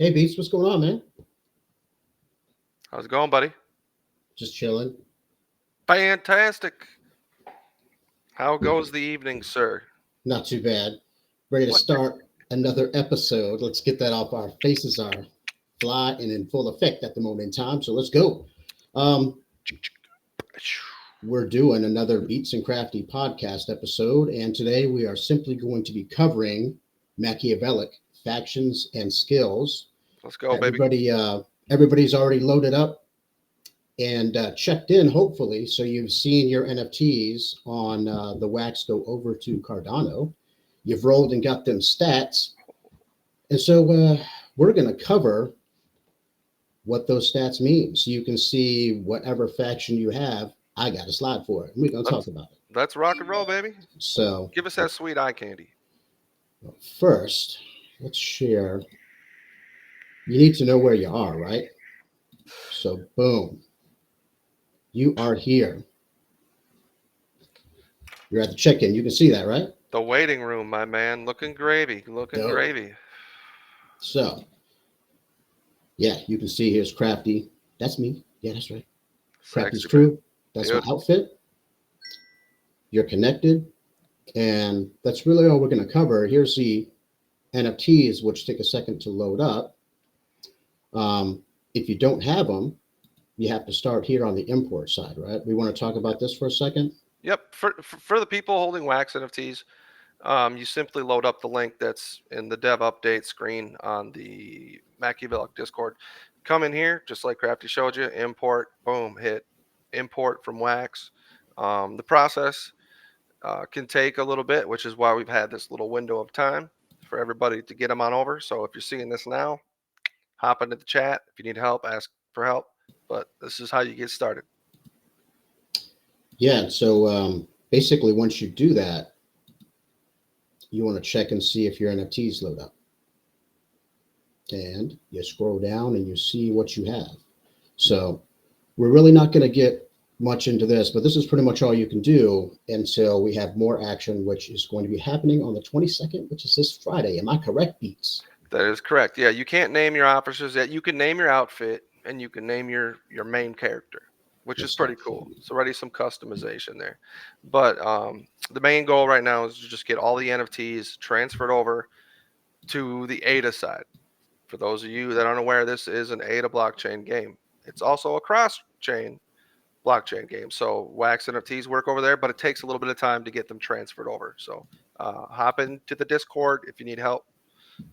Hey Beats, what's going on, man? How's it going, buddy? Just chilling. Fantastic. How goes the evening, sir? Not too bad. Ready to What? start another episode. Let's get that off. Our faces are fly and in full effect at the moment in time. So let's go. Um, we're doing another Beats and Crafty podcast episode, and today we are simply going to be covering Machiavellic factions and skills. Let's go, baby. Everybody, everybody's already loaded up and checked in, hopefully. So you've seen your NFTs on the Wax go over to Cardano. You've rolled and got them stats. And so we're going to cover what those stats mean. So you can see whatever faction you have, I got a slide for it. And we're going to talk Let's about it. let's rock and roll, baby. So Give us that sweet eye candy. first, let's share. You need to know where you are, right? So boom, you are here. You're at the check-in. You can see that, right? The waiting room, my man. Looking gravy. Looking Dope. gravy. So yeah, you can see here's Crafty. That's me. Yeah, that's right. Crafty's Sexy, baby. crew. That's my Beautiful. outfit. You're connected. And that's really all we're going to cover. Here's the NFTs, which take a second to load up. If you don't have them, you have to start here on the import side, right? We want to talk about this for a second. Yep. For the people holding wax NFTs, you simply load up the link that's in the dev update screen on the Machiavellic Discord. Come in here, just like Crafty showed you, import, boom, hit import from wax. The process can take a little bit, which is why we've had this little window of time for everybody to get them on over. So if you're seeing this now, hop into the chat. If you need help, ask for help. But this is how you get started. Yeah. So basically, once you do that, you want to check and see if your NFTs load up. And you scroll down and you see what you have. So we're really not going to get much into this, but this is pretty much all you can do until we have more action, which is going to be happening on the 22nd, which is this Friday. Am I correct, Beats? That is correct. Yeah, you can't name your officers yet. You can name your outfit and you can name your main character, which is Let's pretty start cool. from So already some customization there. But the main goal right now is to just get all the NFTs transferred over to the ADA side. For those of you that aren't aware, this is an ADA blockchain game. It's also a cross-chain blockchain game. So Wax NFTs work over there, but it takes a little bit of time to get them transferred over. So hop into the Discord if you need help,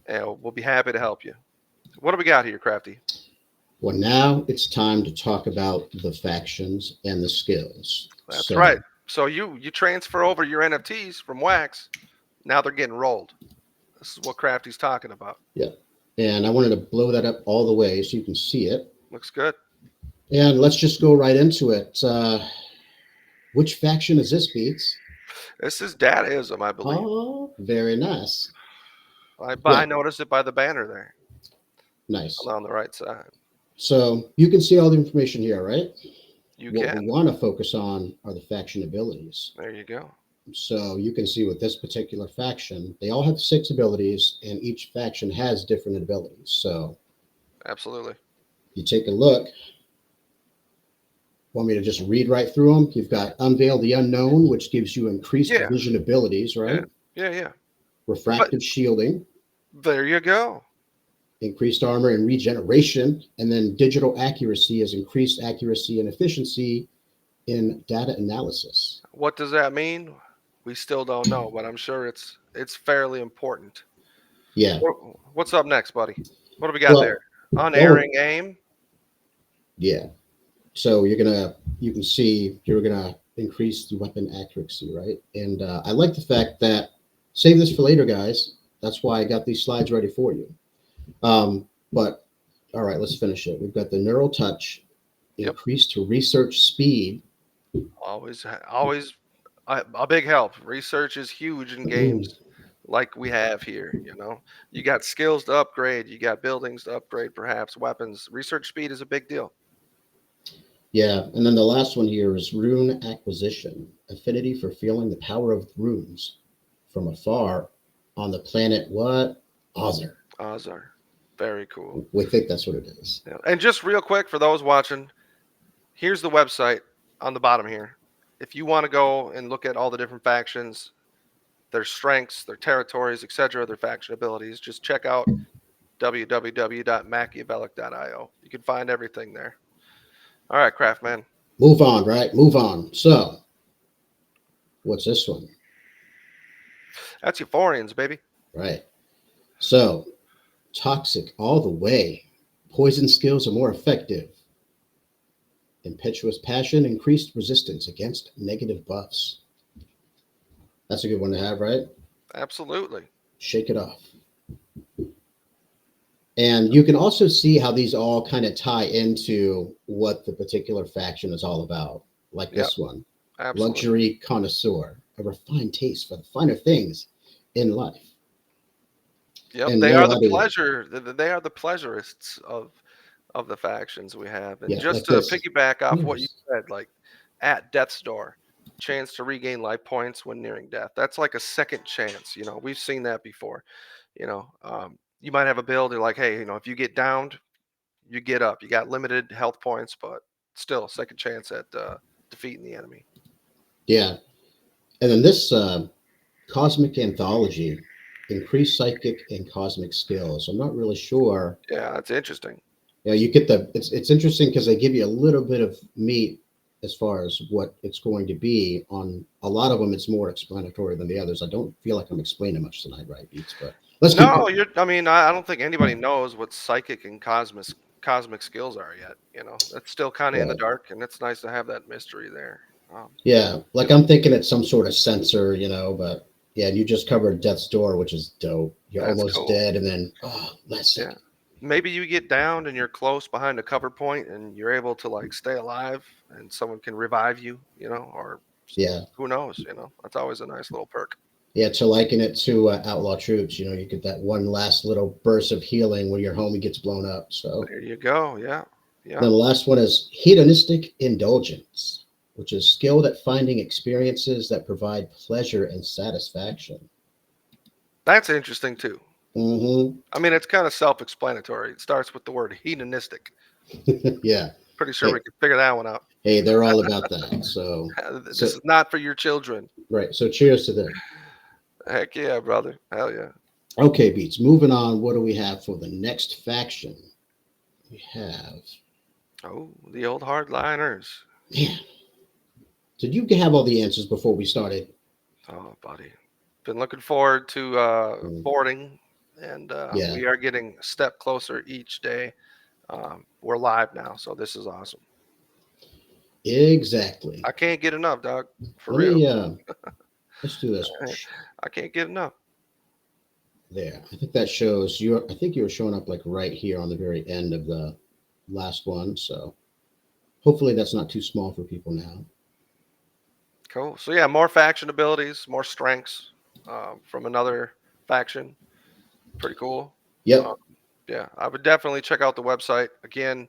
and we'll be happy to help you. What do we got here, Crafty? Well, now it's time to talk about the factions and the skills. That's right. So, So you transfer over your NFTs from Wax. Now they're getting rolled. This is what Crafty's talking about. yeah. And I wanted to blow that up all the way so you can see it. Looks good. And let's just go right into it. Which faction is this, Beats? This is Dadaism, I believe. Oh, very nice. I Yeah, noticed it by the banner there nice. on the right side. So you can see all the information here, right? You What can. we want to focus on are the faction abilities. There you go. So you can see with this particular faction, they all have 6 abilities, and each faction has different abilities. So Absolutely. you take a look. Want me to just read right through them? You've got Unveil the Unknown, which gives you increased Yeah. vision abilities, Yeah. right? Yeah. Refractive shielding, There you go. increased armor and regeneration, and then digital accuracy is increased accuracy and efficiency in data analysis. What does that mean? We still don't know, but I'm sure it's fairly important. Yeah. What's up next, buddy? What do we got there? Well, oh, Unerring aim. yeah. So you can see you're gonna increase the weapon accuracy, right? And I like the fact that save this for later, guys. That's why I got these slides ready for you. But all right, let's finish it. We've got the neural touch, Yep. increased to research speed. Always a big help. Research is huge in Mm, games like we have here. You got skills to upgrade, you got buildings to upgrade, perhaps weapons. Research speed is a big deal. yeah, and then the last one here is rune acquisition, affinity for feeling the power of runes from afar on the planet what? Ozer. Azar. Very cool. We think that's what it is. Yeah. And just real quick for those watching, here's the website on the bottom here. If you want to go and look at all the different factions, their strengths, their territories, etc., their faction abilities, just check out www.machiavellic.io. You can find everything there. All right, Craftman. Move on, right? Move on. So, what's this one? That's Euphorians, baby. Right. So, toxic all the way. Poison skills are more effective. Impetuous passion, increased resistance against negative buffs. That's a good one to have, right? Absolutely. Shake it off. And you can also see how these all kind of tie into what the particular faction is all about. Like this one, Absolutely. luxury connoisseur, a refined taste for the finer things in life. Yep, And they no are the other- pleasure. They are the pleasurists of the factions we have. And Yeah, just like to this. piggyback off what you Yes. said, like at death's door, chance to regain life points when nearing death. That's like a second chance. You know, we've seen that before. You know, you might have a build. You're like, hey, you know, if you get downed, you get up. You got limited health points, but still, second chance at defeating the enemy. Yeah. And then this cosmic anthology, increased psychic and cosmic skills. I'm not really sure. Yeah, that's interesting. Yeah, you get the. It's interesting because they give you a little bit of meat as far as what it's going to be. On a lot of them, it's more explanatory than the others. I don't feel like I'm explaining much tonight, right, Beats? But let's keep No, going. I mean, I don't think anybody knows what psychic and cosmic skills are yet. You know, that's still kind of in the Right. dark, and it's nice to have that mystery there. Yeah, like I'm thinking it's some sort of sensor, but yeah, you just covered death's door, which is dope. You're That's almost cool. dead, and then last Yeah. second. Maybe you get downed and you're close behind a cover point, and you're able to like stay alive, and someone can revive you. You know, or Yeah, who knows? You know, that's always a nice little perk. yeah. To liken it to outlaw troops, you get that one last little burst of healing when your homie gets blown up. So There you go. Yeah. Yeah. then the last one is hedonistic indulgence, which is skilled at finding experiences that provide pleasure and satisfaction. That's interesting too. Hmm. I mean, it's kind of self-explanatory. It starts with the word hedonistic. Yeah. Pretty sure Hey, we can figure that one out. hey, they're all about that. So, This so is not for your children. right. So cheers to them. Heck yeah, brother. Hell yeah. Okay, Beats. Moving on. What do we have for the next faction? We have. Oh, the old hardliners. Man, did you have all the answers before we started? Oh, buddy. Been looking forward to Mm, boarding, and yeah. we are getting a step closer each day. We're live now, so this is awesome. Exactly. I can't get enough, dog. For Let real. me. Let's do this. I can't get enough. There. I think that shows you. I think you were showing up like right here on the very end of the last one. So hopefully that's not too small for people now. Cool. So yeah, more faction abilities, more strengths from another faction. Pretty cool. Yep. Yeah, I would definitely check out the website again,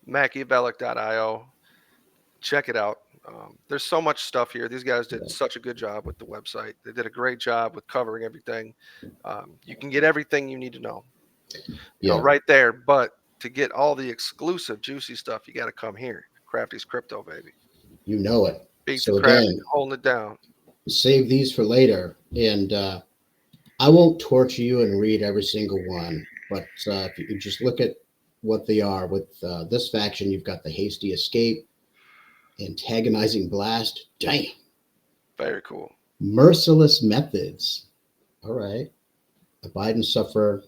Machiavellic.io. Check it out. There's so much stuff here. These guys did such a good job with the website. They did a great job with covering everything. You can get everything you need to know, Yeah. right there. But to get all the exclusive juicy stuff, you got to come here. Crafty's Crypto, baby. You know it. Beatz So and Crafty again, holding it down. save these for later, and I won't torture you and read every single one. But if you just look at what they are with this faction, you've got the hasty escape, antagonizing blast. Damn. Very cool. Merciless methods. All right. Abide and suffer.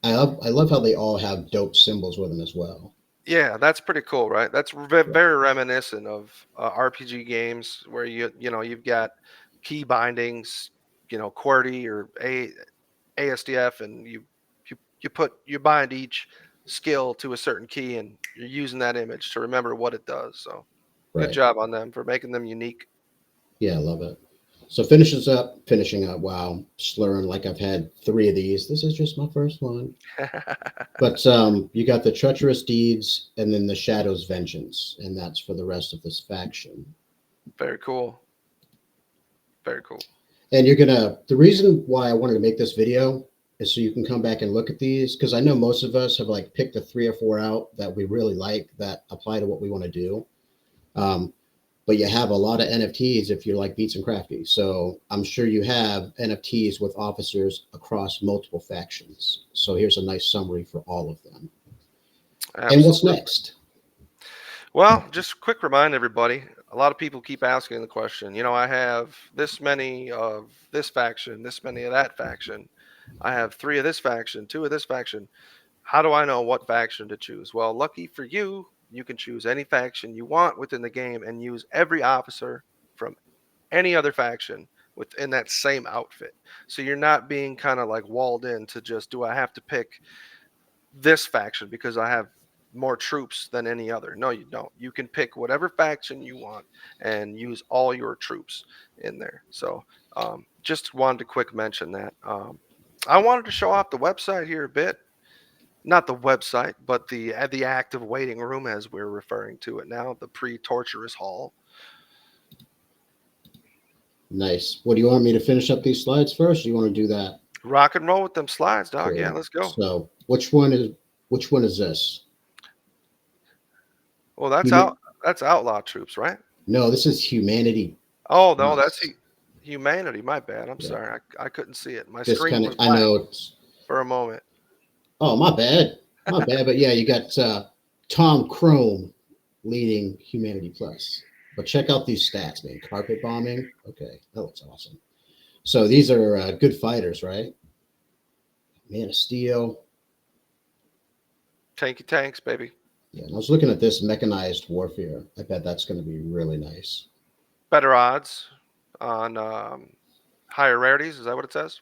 I love how they all have dope symbols with them as well. Yeah, that's pretty cool, right? That's very reminiscent of RPG games where you've got key bindings, QWERTY or ASDF, and you bind each skill to a certain key, and you're using that image to remember what it does. So good Right. job on them for making them unique. Yeah, I love it. So finishing up. Wow, slurring like I've had 3 of these. This is just my first one. But you got the treacherous deeds and then the shadow's vengeance, and that's for the rest of this faction. Very cool. Very cool. And the reason why I wanted to make this video is so you can come back and look at these, because I know most of us have like picked the 3 or 4 out that we really like that apply to what we want to do. Um, but you have a lot of NFTs if you like Beats and Crafty. So I'm sure you have NFTs with officers across multiple factions. So here's a nice summary for all of them. And what's Absolutely. next? Well, just quick remind everybody. A lot of people keep asking the question. I have this many of this faction, this many of that faction. I have 3 of this faction, 2 of this faction. How do I know what faction to choose? Well, lucky for you, you can choose any faction you want within the game and use every officer from any other faction within that same outfit. So you're not being kind of like walled in to just, do I have to pick this faction because I have more troops than any other? No, you don't. You can pick whatever faction you want and use all your troops in there. So just wanted to quick mention that. I wanted to show off the website here a bit. Not the website, but the active waiting room, as we're referring to it now, the pre-torturous hall. Nice. What do you want me to finish up these slides first? Or you want to do that? Rock and roll with them slides, dog. Okay. Yeah, let's go. So which one is this? Well, that's Huma- that's outlaw troops, right? No, this is humanity. Oh no, that's Plus. humanity. My bad. I'm Yeah. sorry. I couldn't see it. My This screen kind of, was I black know it's, for a moment. oh, my bad. My bad. But yeah, you got Tom Chrome leading Humanity Plus. But check out these stats, man. Carpet bombing. Okay, that looks awesome. So these are good fighters, right? Man of Steel. Tanky tanks, baby. Yeah, and I was looking at this mechanized warfare. I bet that's going to be really nice. Better odds on higher rarities. Is that what it says?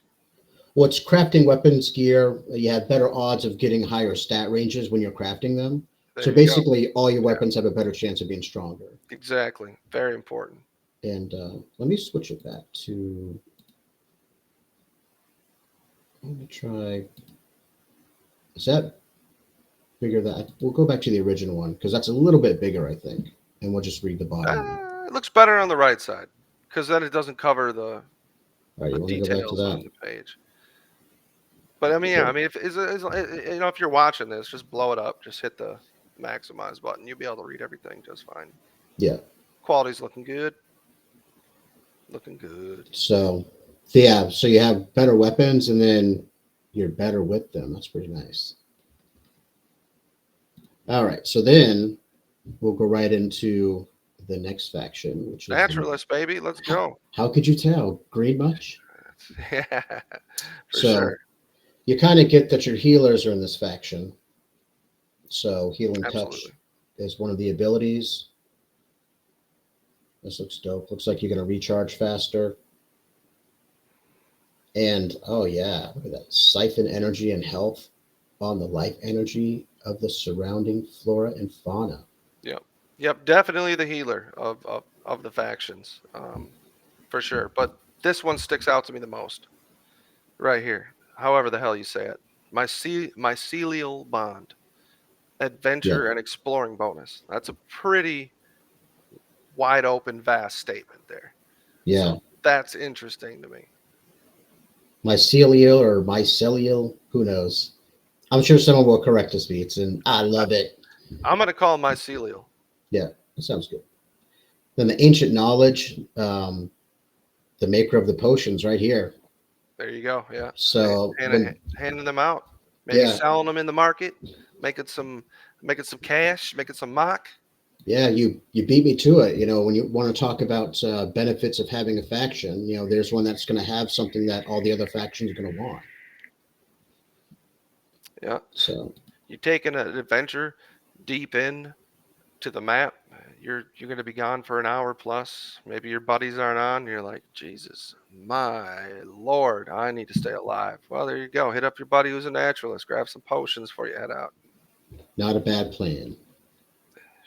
What's crafting weapons gear? You have better odds of getting higher stat ranges when you're crafting them. There So you go. basically, all your Yeah, weapons have a better chance of being stronger. exactly. Very important. And let me switch it back to. Let me try. Is that bigger? That we'll go back to the original one because that's a little bit bigger, I think. And we'll just read the bottom one. It looks better on the right side because then it doesn't cover the All right, you want to go back to details on that? the page. But I mean, yeah, I mean, if you're watching this, just blow it up. Just hit the maximize button. You'll be able to read everything just fine. Yeah. Quality's looking good. Looking good. So yeah, so you have better weapons, and then you're better with them. That's pretty nice. All right, so then we'll go right into the next faction, which is Naturalist, baby. Let's go. How could you tell? Green much? Yeah, for So sure. you kind of get that your healers are in this faction. So healing touch Absolutely. is one of the abilities. This looks dope. Looks like you're going to recharge faster. And oh yeah, look at that. Siphon energy and health on the life energy of the surrounding flora and fauna. Yep. Definitely the healer of the factions, for sure. But this one sticks out to me the most. Right here. However the hell you say it. Mycelial bond. Yeah, Adventure and exploring bonus. That's a pretty wide open, vast statement there. yeah. So that's interesting to me. Mycelial or mycelial, who knows? I'm sure someone will correct us, Beats, and I I, love it. I'm gonna call mycelial. Yeah, that sounds good. Then the ancient knowledge, the maker of the potions, right here. There you go. Yeah. So when Handing them out. Maybe yeah, selling them in the market, making some cash, making some mock. yeah, you beat me to it. When you want to talk about benefits of having a faction, there's one that's going to have something that all the other factions are going to want. Yeah. So You're taking an adventure deep in to the map. You're gonna be gone for an hour plus. Maybe your buddies aren't on. You're like, Jesus, my Lord, I need to stay alive. Well, there you go. Hit up your buddy who's a naturalist. Grab some potions before you head out. not a bad plan.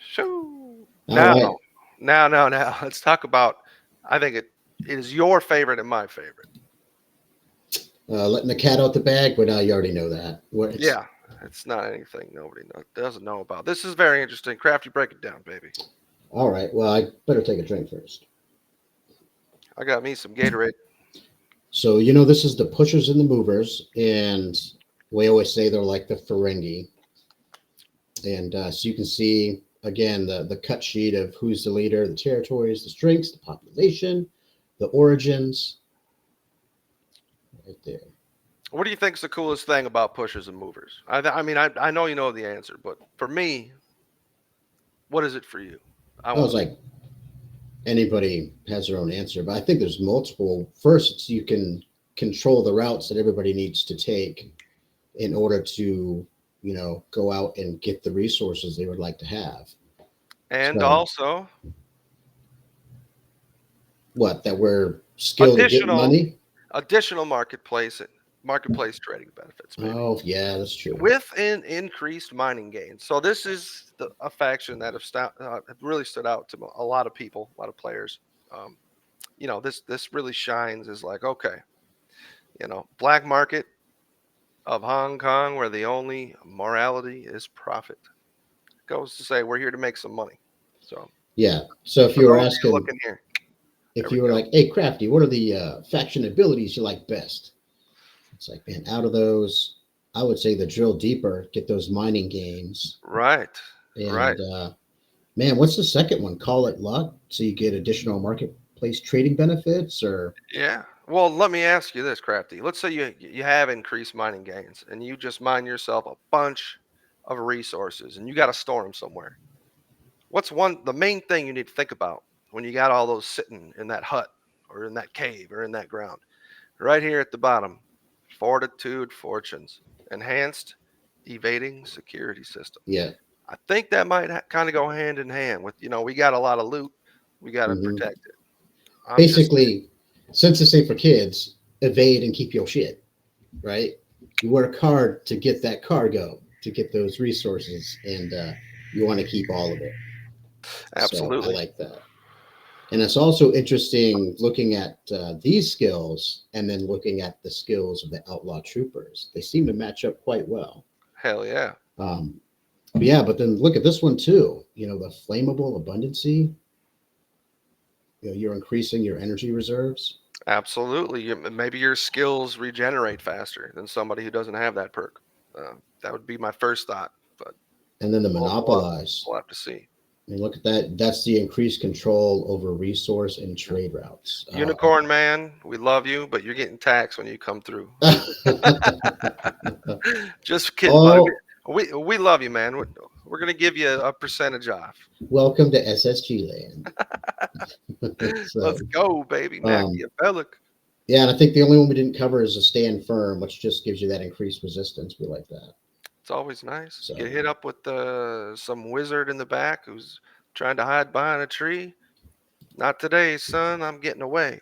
Shoo. All right, Now. Let's talk about. I think it is your favorite and my favorite. letting the cat out the bag, but now you already know that. Yeah, it's not anything doesn't know about. This is very interesting. Crafty, break it down, baby. All right. Well, I better take a drink first. I got me some Gatorade. So you know this is the pushers and the movers, and we always say they're like the Ferengi. And so you can see again the cut sheet of who's the leader, the territories, the strengths, the population, the origins, right there. What do you think is the coolest thing about pushers and movers? I mean, I know you know the answer, but for me, what is it for you? I I was want to. like, anybody has their own answer, but I think there's multiple. First, it's you can control the routes that everybody needs to take in order to, go out and get the resources they would like to have. And So, also what, that we're skilled at getting additional money? additional marketplace trading benefits, maybe Oh, yeah, that's true. with an increased mining gains. So this is a faction that have really stood out to a lot of people, a lot of players. Um, this really shines as like, okay, black market of Hong Kong, where the only morality is profit. Goes to say we're here to make some money. So Yeah. So if for you were those of you asking, looking here, there if we you were go. like, hey, Crafty, what are the faction abilities you like best? It's like, man, out of those, I would say the drill deeper, get those mining gains. Right, right. And man, what's the second one? Call it luck. So you get additional marketplace trading benefits or, Yeah. Well, let me ask you this, Crafty. Let's say you have increased mining gains and you just mine yourself a bunch of resources and you got to store them somewhere. What's the main thing you need to think about when you got all those sitting in that hut or in that cave or in that ground? Right here at the bottom, fortitude fortunes, enhanced evading security system. yeah. I think that might kind of go hand in hand with, we got a lot of loot, we got to Hmm. protect it. I'm just Basically, since it's safe for kids, evade and keep your shit, right? You work hard to get that cargo, to get those resources, and you want to keep all of it. So I absolutely. like that. And it's also interesting looking at these skills and then looking at the skills of the outlaw troopers. They seem to match up quite well. Hell yeah. Um, but yeah, but then look at this one too. The flammable abundancy. You're increasing your energy reserves, Absolutely. Maybe your skills regenerate faster than somebody who doesn't have that perk. That would be my first thought, but and then the we'll monopolize. we'll have to see. I mean, look at that. That's the increased control over resource and Yeah. trade routes. Unicorn man, we love you, but you're getting taxed when you come through. Just kidding, buddy. Oh, We love you, man. We're gonna give you a percentage off. welcome to SSG land. Let's So, go, baby. um, Machiavellic. yeah, and I think the only one we didn't cover is a stand firm, which just gives you that increased resistance. We like that. It's always nice. Get So, hit up with some wizard in the back who's trying to hide behind a tree. Not today, son. I'm getting away.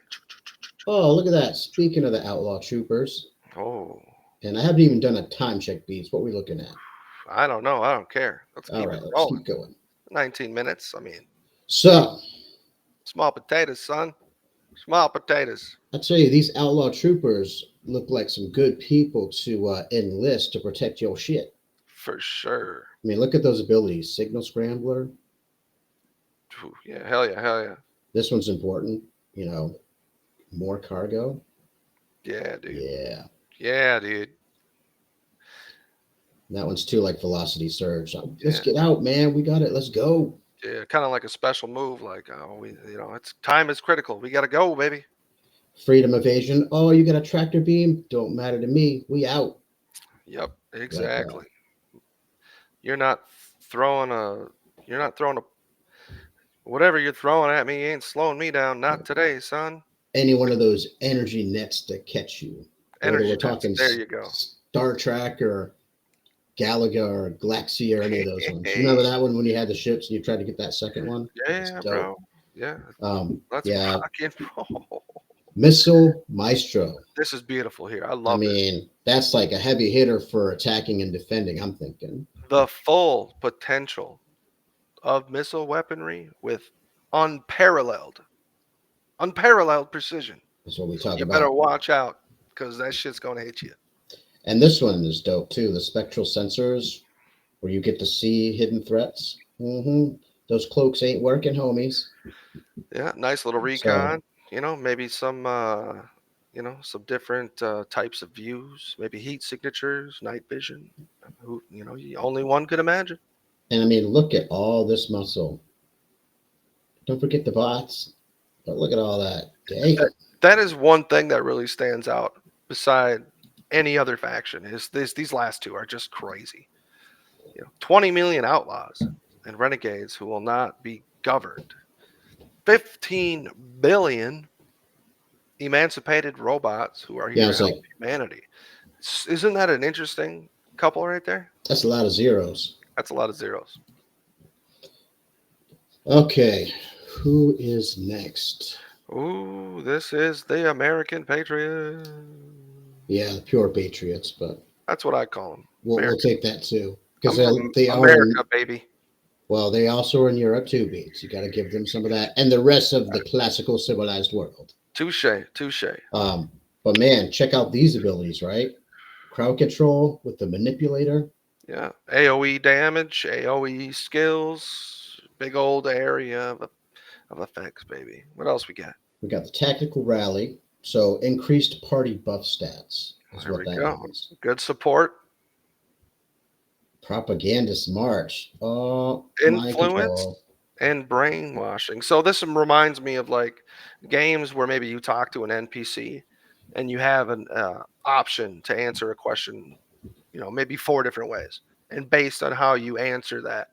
oh, look at that. Speaking of the outlaw troopers, Oh, and I haven't even done a time check, Beats. What are we looking at? I don't know. I don't care. Let's All keep it right, let's rolling. keep going. 19 minutes. I mean, So, small potatoes, son. Small potatoes. I tell you, these outlaw troopers look like some good people to enlist to protect your shit. For sure. I mean, look at those abilities. Signal scrambler. Phew, yeah, hell yeah, hell yeah. This one's important. You know, more cargo. Yeah, dude. Yeah. Yeah, dude. That one's too like velocity surge. Let's Yeah. get out, man. We got it. Let's go. Yeah, kind of like a special move. Like, it's time is critical. We got to go, baby. Freedom evasion. Oh, you got a tractor beam? Don't matter to me. We out. Yep, Like that. exactly. You're not throwing a, you're not throwing a, whatever you're throwing at me ain't slowing me down. Yeah. Not today, son. Any one of those energy nets to catch you, whether Energy we're nets. talking There you go. Star Trek or Galaga or Galaxia or any of those ones. You remember Hey, that one when you had the ships and you tried to get that second one? It's yeah, dope. bro. Yeah, let's Yeah, rock and roll. Missile Maestro. This is beautiful here. I I love this. mean, that's like a heavy hitter for attacking and defending, I'm thinking. The full potential of missile weaponry with unparalleled, unparalleled precision. That's what we So talk you better about. watch out because that shit's gonna hit you. And this one is dope too. The spectral sensors, where you get to see hidden threats. Those cloaks ain't working, homies. Yeah, nice little So, recon. Maybe some some different types of views, maybe heat signatures, night vision. Who only one could imagine. And I mean, look at all this muscle. Don't forget the bots. But look at all that. That, Damn. that is one thing that really stands out beside any other faction. Is these last two are just crazy. 20 million outlaws and renegades who will not be governed. 15 billion emancipated robots who are Yeah, here to it's help like, humanity. Isn't that an interesting couple right there? that's a lot of zeros. That's a lot of zeros. Okay. Who is next? Ooh, this is the American Patriot. Yeah, the pure patriots, but That's what I call them. we'll take that too. Because I'm from they are in, America, baby. well, they also are in Europe too, Beats. You got to give them some of that. And the rest of the classical civilized world. Touche, touche. Um, but man, check out these abilities, right? Crowd control with the manipulator. Yeah. AoE damage, AoE skills, big old area of effects, baby. What else we got? We got the tactical rally. So increased party buff stats is There what we that go. means. Good support, Propagandist march. Oh, mind influence, control. and brainwashing. So this reminds me of like games where maybe you talk to an NPC and you have an option to answer a question, maybe four different ways. And based on how you answer that,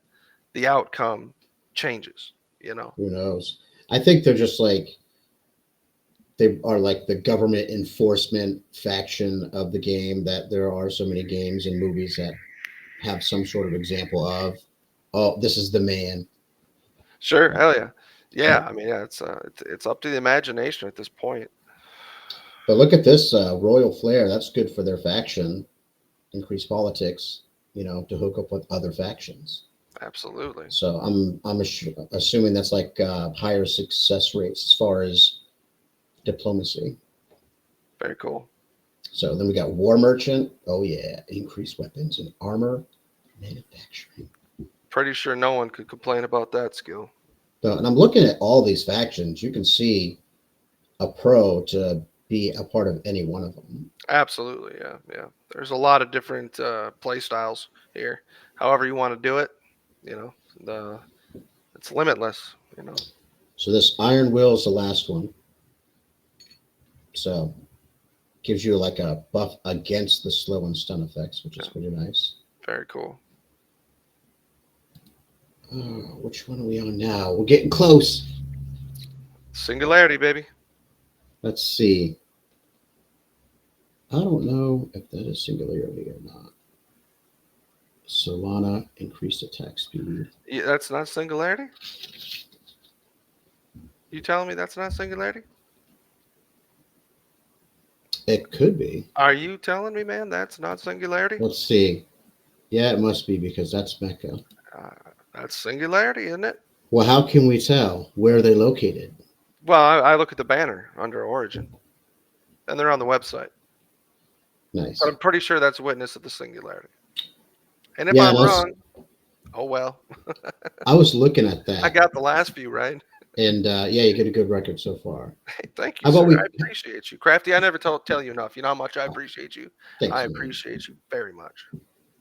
the outcome changes. Who knows? I think they're just like they are like the government enforcement faction of the game. That there are so many games and movies that have some sort of example of. Oh, this is the man. Sure, hell yeah. Yeah, I mean, yeah, it's up to the imagination at this point. But look at this royal flair. That's good for their faction. Increase politics. To hook up with other factions. Absolutely. So I'm assuming that's like higher success rates as far as diplomacy. Very cool. So then we got war merchant. Oh yeah, increased weapons and armor manufacturing. Pretty sure no one could complain about that skill. So, and I'm looking at all these factions. You can see a pro to be a part of any one of them. Absolutely, yeah, yeah. There's a lot of different play styles here. However you want to do it, you know, the it's limitless. So this iron will is the last one. So gives you like a buff against the slow and stun effects, which is Yeah, pretty nice. very cool. Oh, which one are we on now? We're getting close. Singularity, baby. Let's see. I don't know if that is singularity or not. Solana increased attack speed. Yeah, that's not singularity. You telling me that's not singularity? It could be. Are you telling me, man, that's not singularity? Let's see. Yeah, it must be because that's Mecca. Uh, that's singularity, isn't it? Well, how can we tell where are they located? Well, I look at the banner under Origin, and they're on the website. Nice. But I'm pretty sure that's witness of the singularity. And if Yeah, I'm wrong, oh well. I was looking at I that, got the last few right. and yeah, you get a good record so far. Hey, thank How you, about sir. we? I appreciate you. Crafty, I never tell you enough. You know how much I appreciate you. Thanks, I man. appreciate you very much.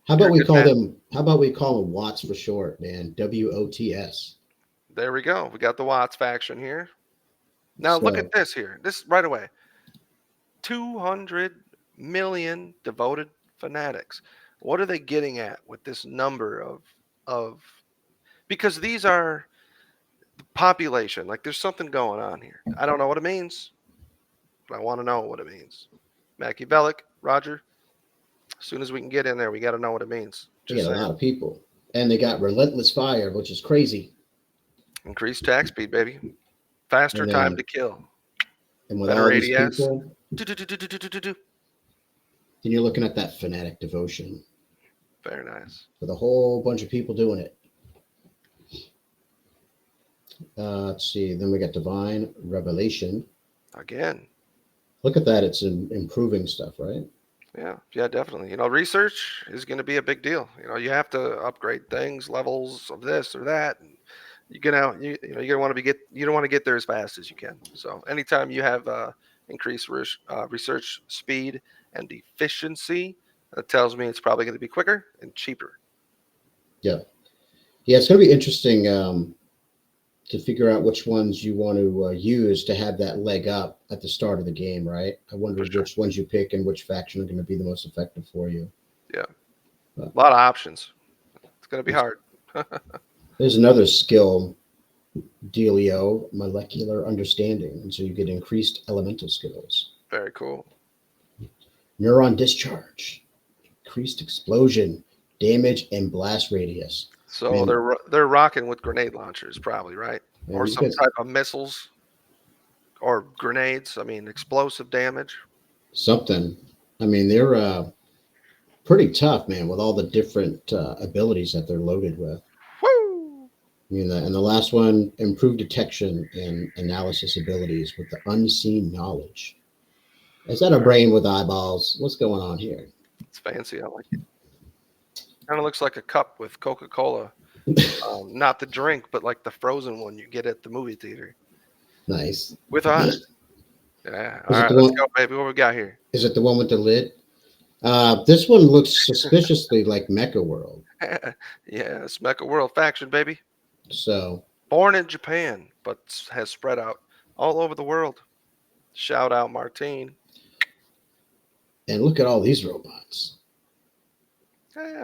How You're about a we good call man. them? How about we call them Watts for short, man? WOTS. There we go. We got the Watts faction here. Now look So at this here. This right away. 200 million devoted fanatics. What are they getting at with this number of because these are the population. Like there's something going on here. I don't know what it means, but I want to know what it means. Machiavellic, Roger. As soon as we can get in there, we got to know what it means. they Just got a saying. lot of people, and they got relentless fire, which is crazy. Increased attack speed, baby. Faster And time then, to kill. and with Better all these ADS. people, Do-do-do-do-do-do-do. then you're looking at that fanatic devotion Very nice. with a whole bunch of people doing it. Let's see. Then we got divine revelation. Again. Look at that. It's improving stuff, right? Yeah, definitely. Research is going to be a big deal. You have to upgrade things, levels of this or that. And you're gonna want to you don't want to get there as fast as you can. So anytime you have increase research speed and efficiency. That tells me it's probably going to be quicker and cheaper. Yeah. Yeah, it's going to be interesting to figure out which ones you want to use to have that leg up at the start of the game, right? I wonder For sure. which ones you pick and which faction are going to be the most effective for you. Yeah. But A lot of options. It's going to be hard. there's another skill, dealio, molecular understanding. And so you get increased elemental skills. Very cool. Neuron discharge, increased explosion, damage, and blast radius. So Man, they're rocking with grenade launchers, probably, right? man, Or these some guys, type of missiles or grenades. I mean, explosive damage. something. I mean, they're pretty tough, man, with all the different abilities that they're loaded with. Woo! I mean, and the last one, improved detection and analysis abilities with the unseen knowledge. Is that a brain with eyeballs? What's going on here? It's fancy. I like it. Kind of looks like a cup with Coca-Cola. Not the drink, but like the frozen one you get at the movie theater Nice. with ice. Yeah. All Is it right, the let's one? go, baby. What we got here? Is it the one with the lid? This one looks suspiciously like Mecha World. Yeah, it's Mecha World faction, baby. So, Born in Japan, but has spread out all over the world. Shout out Martine. and look at all these robots.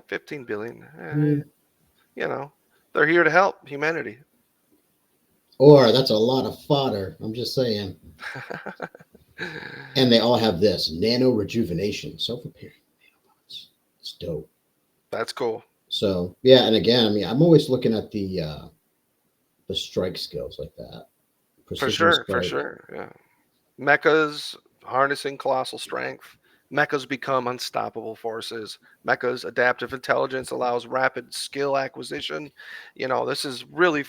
15 billion. Hmm. You know, they're here to help humanity. Or that's a lot of fodder. I'm just saying. And they all have this nano rejuvenation, self repairing nanobots. It's dope. That's cool. So yeah, and again, I mean, I'm always looking at the strike skills like that, For precision sure, for strike. sure. Yeah. Mechas harnessing colossal strength. Mechas become unstoppable forces. Mechas adaptive intelligence allows rapid skill acquisition. This is really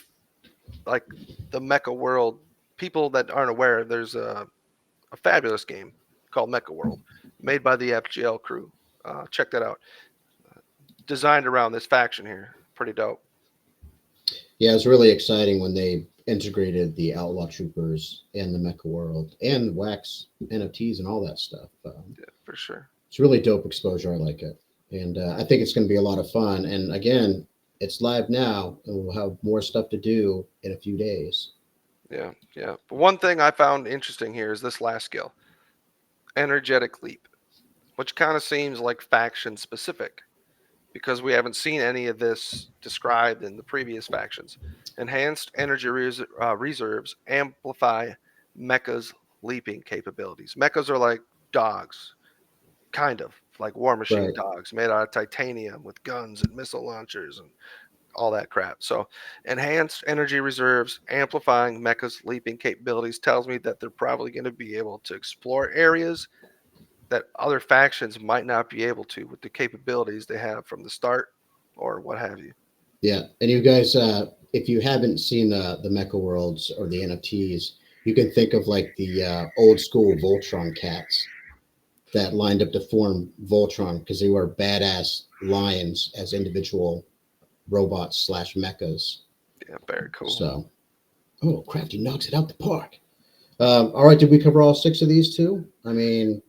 like the mecha world. People that aren't aware, there's a fabulous game called Mecha World, made by the FGL crew. Check that out. Designed around this faction here. Pretty dope. Yeah, it's really exciting when they integrated the Outlaw Troopers and the Mecha World and Wax NFTs and all that stuff. Yeah, for sure. It's really dope exposure. I like it, and I think it's going to be a lot of fun. And again, it's live now, and we'll have more stuff to do in a few days. Yeah, yeah. But one thing I found interesting here is this last skill, energetic leap, which kind of seems like faction specific because we haven't seen any of this described in the previous factions. Enhanced energy reserves amplify mechas' leaping capabilities. Mechas are like dogs, kind of like war machine Right. dogs made out of titanium with guns and missile launchers and all that crap. So, enhanced energy reserves amplifying mechas' leaping capabilities tells me that they're probably going to be able to explore areas that other factions might not be able to with the capabilities they have from the start or what have you. Yeah, and you guys, if you haven't seen the Mecha Worlds or the NFTs, you can think of like the old school Voltron cats that lined up to form Voltron because they were badass lions as individual robots slash mechas. Yeah, very cool. So, oh, Crafty knocks it out the park. All right, did we cover all six of these too? I mean,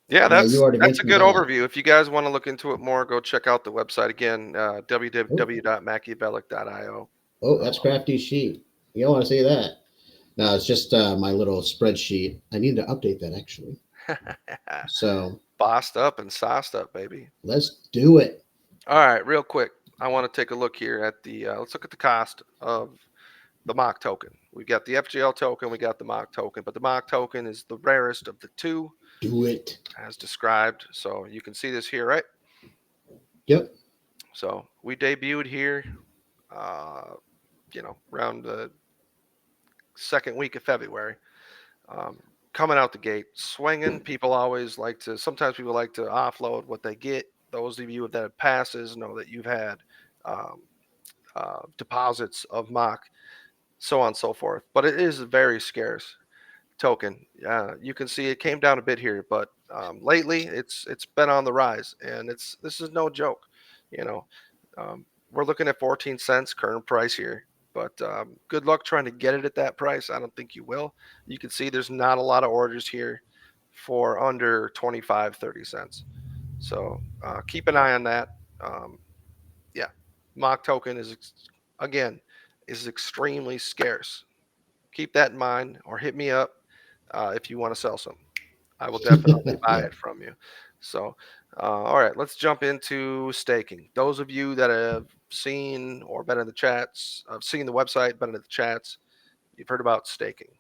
Yeah, yeah, you already that's a mentioned good that. overview. If you guys want to look into it more, go check out the website again, Oh, www.machiavellic.io. oh, that's Crafty's sheet. You don't want to see that. No, it's just my little spreadsheet. I need to update that actually. So Bossed up and sauced up, baby. let's do it. All right, real quick. I want to take a look here at the. Let's look at the cost of the mock token. We got the FGL token, we got the mock token, but the mock token is the rarest of the two, Do it. as described. So you can see this here, right? Yep. So we debuted here, around the second week of February. Um, Coming out the gate, swinging. Sometimes people like to offload what they get. Those of you that have passes know that you've had um, deposits of mock, so on and so forth. But it is a very scarce token. You can see it came down a bit here, but lately it's been on the rise, and this is no joke. You know, we're looking at 14 cents current price here. But good luck trying to get it at that price. I don't think you will. You can see there's not a lot of orders here for under 25, 30 cents. So keep an eye on that. Um, yeah, mock token again is extremely scarce. Keep that in mind, or hit me up if you want to sell some. I will definitely buy Yeah. it from you. So, all right, let's jump into staking. Those of you that have seen or been in the chats, seen the website, been in the chats, you've heard about staking.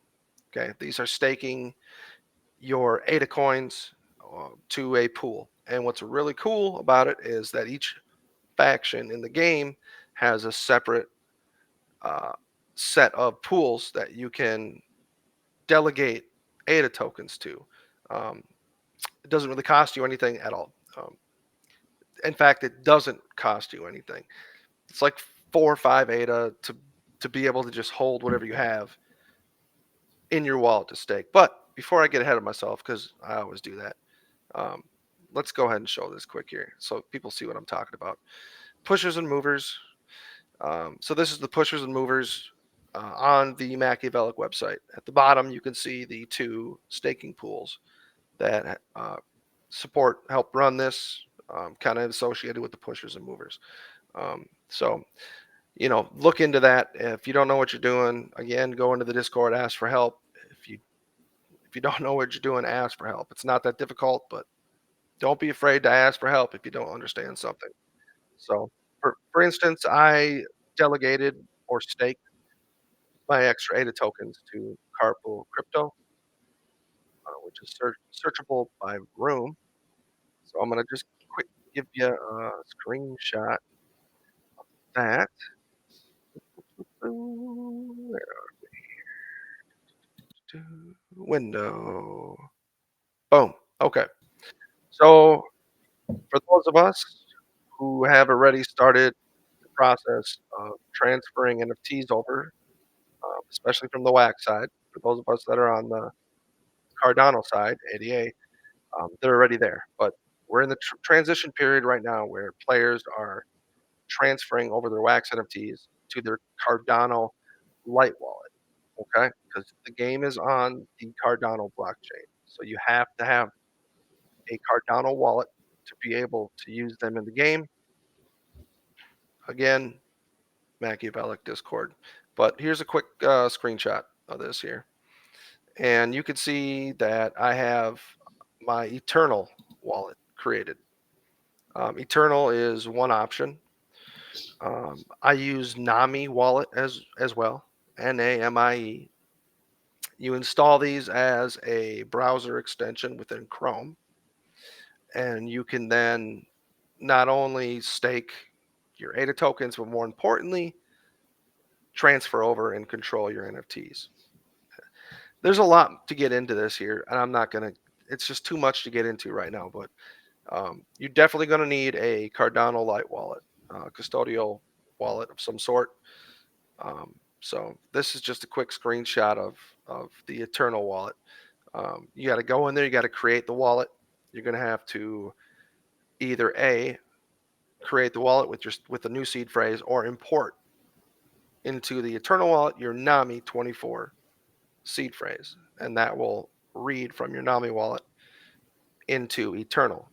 Okay, these are staking your ADA coins to a pool. And what's really cool about it is that each faction in the game has a separate uh, set of pools that you can delegate ADA tokens to. Um, it doesn't really cost you anything at all. In fact, it doesn't cost you anything. It's like 4 or 5 ADA to be able to just hold whatever you have in your wallet to stake. But before I get ahead of myself, because I always do that, um, let's go ahead and show this quick here so people see what I'm talking about. Pushers and movers. So this is the pushers and movers on the Machiavellic website. At the bottom, you can see the 2 staking pools that help run this, kind of associated with the pushers and movers. So, look into that. If you don't know what you're doing, again, go into the Discord, ask for help. If you don't know what you're doing, ask for help. It's not that difficult, but don't be afraid to ask for help if you don't understand something. So, for instance, I delegated or staked my extra ADA tokens to Carpool Crypto, which is searchable by room. So I'm gonna just quick give you a screenshot of that. Where window. Boom. Okay. So for those of us who have already started the process of transferring NFTs over, especially from the wax side, for those of us that are on the Cardano side, ADA, they're already there. But we're in the transition period right now where players are transferring over their wax NFTs to their Cardano light wallet. Okay, because the game is on the Cardano blockchain, so you have to have a Cardano wallet to be able to use them in the game. Again, Machiavellic Discord. But here's a quick screenshot of this here. And you can see that I have my Eternal wallet created. Eternal is one option. I use Nami wallet as well, Namie. You install these as a browser extension within Chrome, and you can then not only stake your ADA tokens, but more importantly, transfer over and control your NFTs. There's a lot to get into this here, and I'm not gonna. It's just too much to get into right now. But you're definitely gonna need a Cardano Light wallet, custodial wallet of some sort. So this is just a quick screenshot of the Eternal wallet. You got to go in there. You got to create the wallet. You're gonna have to either a create the wallet with the new seed phrase, or import into the Eternal wallet your Nami 24 seed phrase, and that will read from your Nami wallet into Eternal.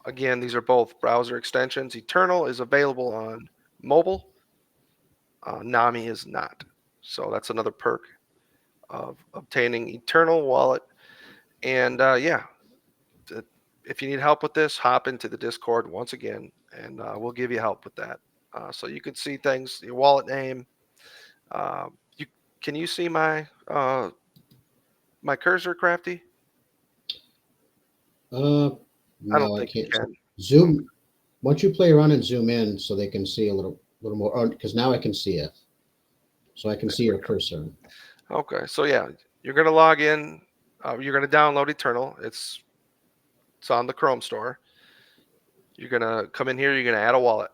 Again, these are both browser extensions. Eternal is available on mobile. Nami is not. So that's another perk of obtaining Eternal wallet. And yeah, if you need help with this, hop into the Discord once again, and we'll give you help with that. So you can see things, your wallet name. You can you see my cursor, Crafty? Uh, I don't no, I think you can't. can. Zoom. Once you play around and zoom in, so they can see a little more. Because now I can see it, so I can see your cursor. Okay, so yeah, you're gonna log in. You're gonna download Eternal. It's on the Chrome store. You're gonna come in here. You're gonna add a wallet.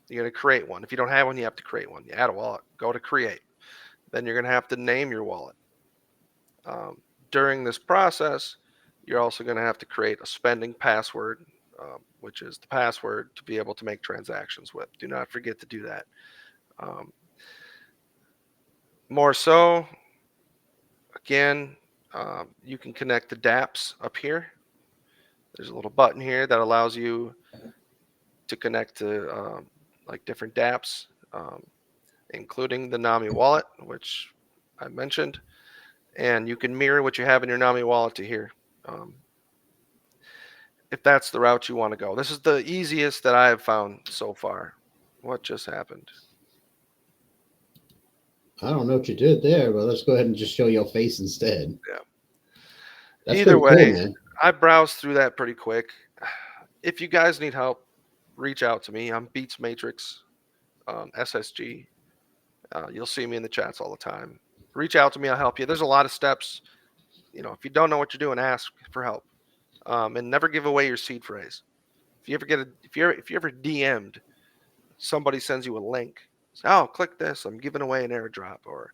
You're gonna create one. If you don't have one, you have to create one. You add a wallet. Go to create. Then you're gonna have to name your wallet. Um, During this process, you're also gonna have to create a spending password, which is the password to be able to make transactions with. Do not forget to do that. Um, More so, again, you can connect the dApps up here. There's a little button here that allows you to connect to like different dApps, including the Nami wallet, which I mentioned. And you can mirror what you have in your Nami wallet to here, um, if that's the route you want to go. This is the easiest that I have found so far. What just happened? I don't know what you did there, but let's go ahead and just show your face instead. Yeah. That's Either pretty cool, way, man. I browsed through that pretty quick. If you guys need help, reach out to me. I'm Beatz Matrix, SSG. You'll see me in the chats all the time. Reach out to me. I'll help you. There's a lot of steps. If you don't know what you're doing, ask for help. And never give away your seed phrase. If you ever if you ever DM'd, somebody sends you a link. Say, oh, click this. I'm giving away an airdrop, or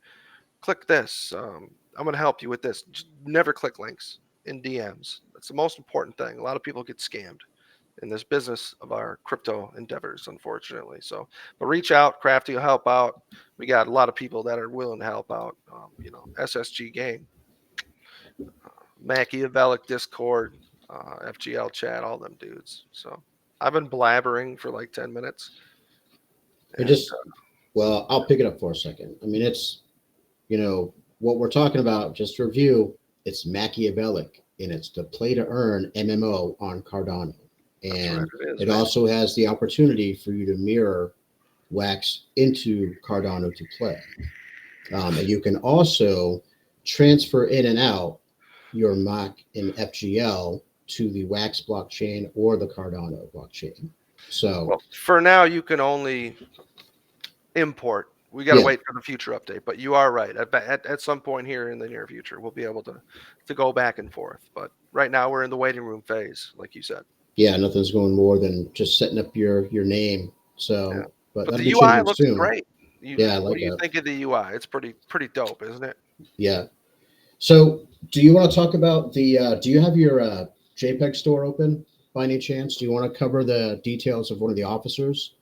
click this. I'm going to help you with this. Just never click links in DMs. That's the most important thing. A lot of people get scammed in this business of our crypto endeavors, unfortunately. So, but reach out. Crafty will help out. We got a lot of people that are willing to help out. SSG gang, Machiavellic Discord, FGL chat, all them dudes. So I've been blabbering for like 10 minutes. And And just, well, I'll pick it up for a second. I mean, it's, what we're talking about, just to review, it's Machiavellic and it's the play to earn MMO on Cardano. that's right, And it is, it man. also has the opportunity for you to mirror Wax into Cardano to play. And you can also transfer in and out your Mach and FGL to the Wax blockchain or the Cardano blockchain. So, Well, for now, you can only import. We got to yeah, wait for the future update. But you are right. At some point here in the near future, we'll be able to go back and forth. But right now, we're in the waiting room phase, like you said. yeah, nothing's going more than just setting up your name. Yeah. So, but But that'll the be UI changing looks soon. great. Yeah, I What like do you that. think of the UI? It's pretty dope, isn't it? Yeah. So, do you want to talk about the? Do you have your JPEG store open by any chance? Do you want to cover the details of one of the officers?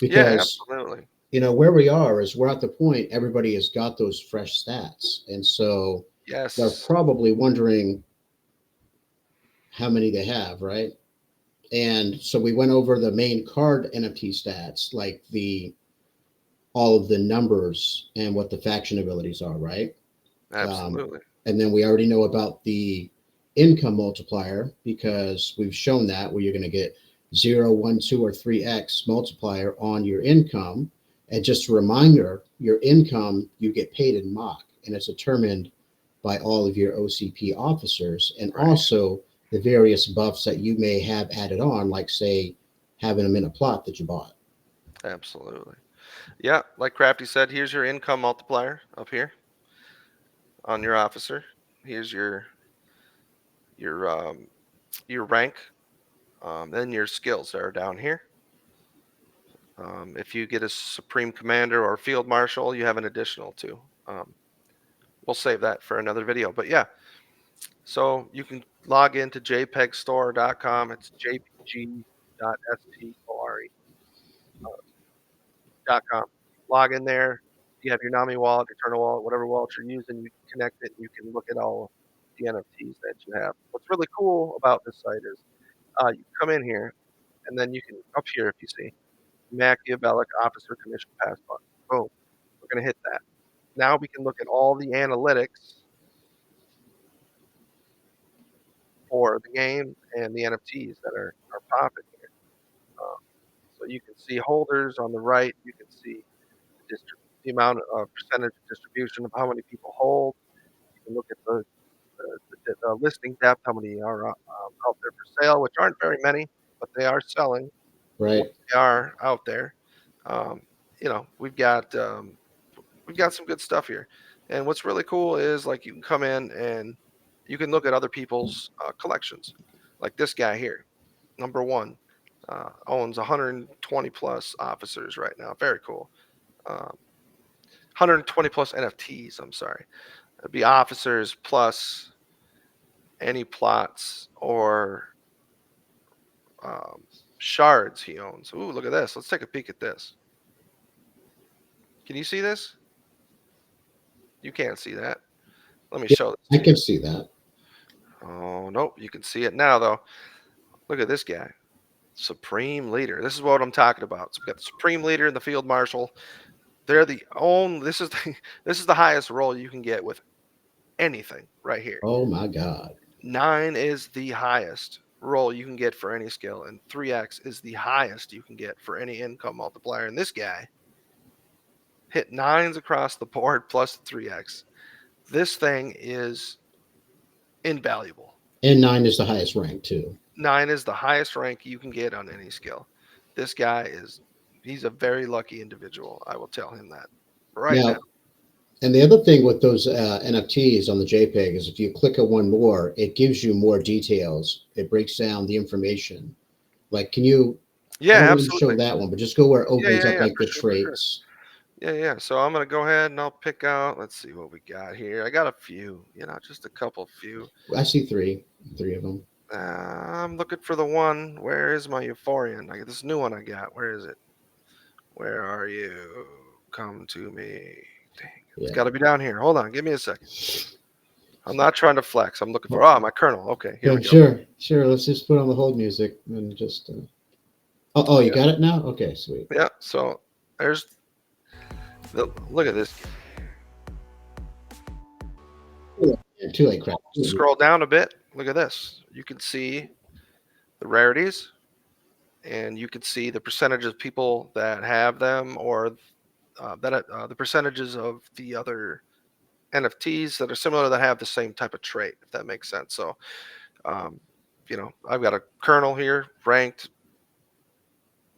Yeah, Because absolutely. where we are is we're at the point everybody has got those fresh stats, and so they're Yes, probably wondering how many they have, right? And so we went over the main card NFT stats, like the all of the numbers and what the faction abilities are, right? Um, absolutely. and then we already know about the income multiplier because we've shown that where you're going to get 0, 1, 2, or 3x multiplier on your income. And just a reminder, your income you get paid in Mach, and it's determined by all of your OCP officers, and Right. also the various buffs that you may have added on, like say having them in a plot that you bought. Absolutely. Yeah, like Crafty said, here's your income multiplier up here on your officer. Here's your your rank, then your skills are down here. If you get a supreme commander or field marshal, you have an additional two. Um, we'll save that for another video. But yeah, so you can log into jpegstore.com. It's jpg.store.com. Log in there. You have your Nami wallet, Eternal wallet, whatever wallet you're using. You can connect it. And you can look at all the NFTs that you have. What's really cool about this site is you come in here, and then you can up here if you see Machiavellic Officer Commission Pass button. Boom. We're gonna hit that. Now we can look at all the analytics for the game and the NFTs that are popping here. Um, so you can see holders on the right. You can see the amount of percentage of distribution of how many people hold. You can look at the listing depth, how many are out there for sale, which aren't very many, but they are selling for what Right. they are out there. Um, we've got some good stuff here. And what's really cool is like you can come in and you can look at other people's collections. Like this guy here, number one, owns 120 plus officers right now. Very cool. 120 plus NFTs. I'm sorry. It'd be officers plus any plots or um, shards he owns. Ooh, look at this. Let's take a peek at this. Can you see this? You can't see that. Let me Yeah, show this I to can you. see that. Oh, nope. You can see it now, though. Look at this guy. Supreme Leader. This is what I'm talking about. So we got the Supreme Leader and the Field Marshal. They're the only. This is the this is the highest roll you can get with anything right here. Oh my God. 9 is the highest roll you can get for any skill, and 3x is the highest you can get for any income multiplier. And this guy hit 9s across the board plus the 3x. This thing is invaluable. And 9 is the highest rank too. 9 is the highest rank you can get on any skill. This guy he's a very lucky individual. I will tell him that right now. Now, and the other thing with those NFTs on the JPEG is if you click on one more, it gives you more details. It breaks down the information. Like, can you? I Yeah, don't want to show absolutely. that one, but just go where it opens up Yeah, like for the sure, for sure. traits. Yeah. So I'm gonna go ahead and I'll pick out. Let's see what we got here. I got a few, just a couple few. I see three of them. I'm looking for the one. Where is my Euphorian? I got this new one I got. Where is it? Where are you? Come to me. Dang, it's Yeah. got to be down here. Hold on, give me a second. I'm not trying to flex. I'm looking for my kernel. Okay, here we go. Sure. Let's just put on the hold music and just. Oh, you got it now? Okay, sweet. Yeah. So there's look at this. Yeah, too late, crap. Scroll down a bit. Look at this. You can see the rarities, and you can see the percentage of people that have them, or the percentages of the other NFTs that are similar that have the same type of trait, if that makes sense. So, um, I've got a kernel here ranked,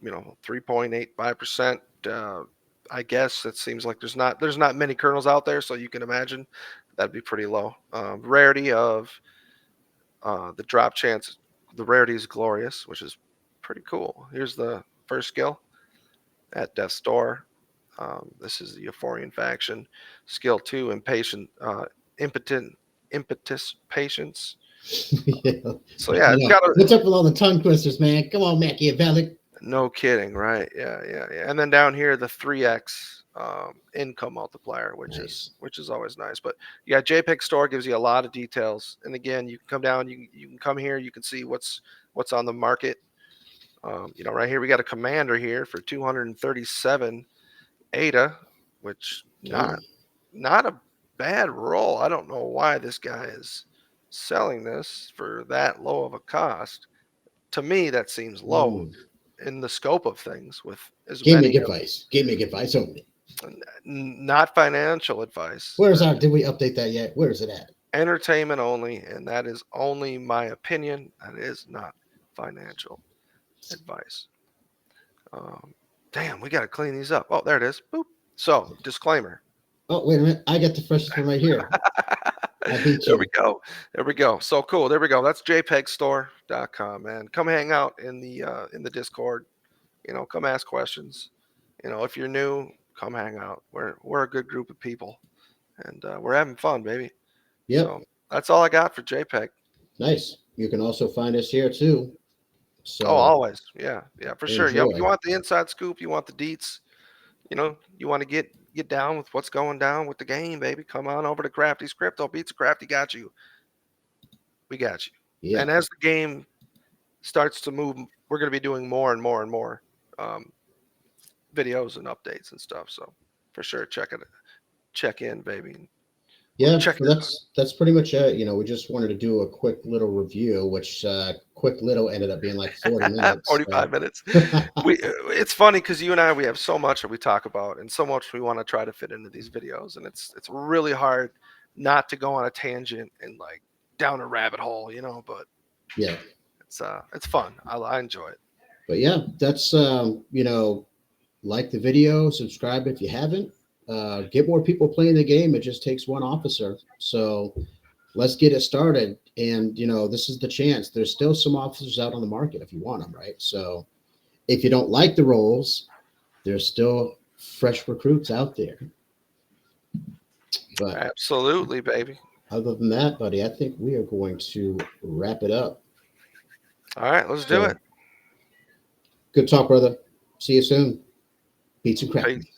3.85%. I guess it seems like there's not many kernels out there, so you can imagine that'd be pretty low. Rarity of the drop chance, the rarity is glorious, which is pretty cool. Here's the first skill at Death's Door. This is the Euphorian faction. Skill 2, impetus patience. Yeah. So yeah, it's got what's up with all the tongue twisters, man? Come on, Machiavellic. No kidding, right? Yeah. And then down here, the 3x income multiplier, which is always nice. But yeah, JPEG Store gives you a lot of details. And again, you can come down, you can come here, you can see what's on the market. Right here we got a commander here for 237 ADA, which not a bad roll. I don't know why this guy is selling this for that low of a cost. To me, that seems low in the scope of things. With as many gaming advice only. Not financial advice. Did we update that yet? Where is it at? Entertainment only, and that is only my opinion. That is not financial advice. Damn, we got to clean these up. Oh, there it is. Boop. So, disclaimer. Oh, wait a minute. I got the freshest one right here. There we go. So cool. There we go. That's jpegstore.com, man. Come hang out in the Discord. Come ask questions. If you're new, come hang out. We're a good group of people, and we're having fun, baby. Yeah. So that's all I got for JPEG. Nice. You can also find us here too. So always. Yeah, for sure. Enjoy. You want the inside scoop, you want the deets, you want to get down with what's going down with the game, baby. Come on over to Crafty's Crypto. Beatz Crafty got you. We got you. Yeah. And as the game starts to move, we're going to be doing more and more and more videos and updates and stuff. So for sure, check in, baby. Yeah, that's pretty much it. We just wanted to do a quick little review, which quick little ended up being like 40 minutes. 45 minutes. It's funny because you and I, we have so much that we talk about and so much we want to try to fit into these videos, and it's really hard not to go on a tangent and like down a rabbit hole, but yeah, it's fun. I enjoy it. But yeah, that's like the video, subscribe if you haven't. Get more people playing the game. It just takes one officer. So let's get it started. And, this is the chance. There's still some officers out on the market if you want them, right? So if you don't like the roles, there's still fresh recruits out there. But absolutely, baby. Other than that, buddy, I think we are going to wrap it up. All right, let's do it. Good talk, brother. See you soon. Beatz and Crafty.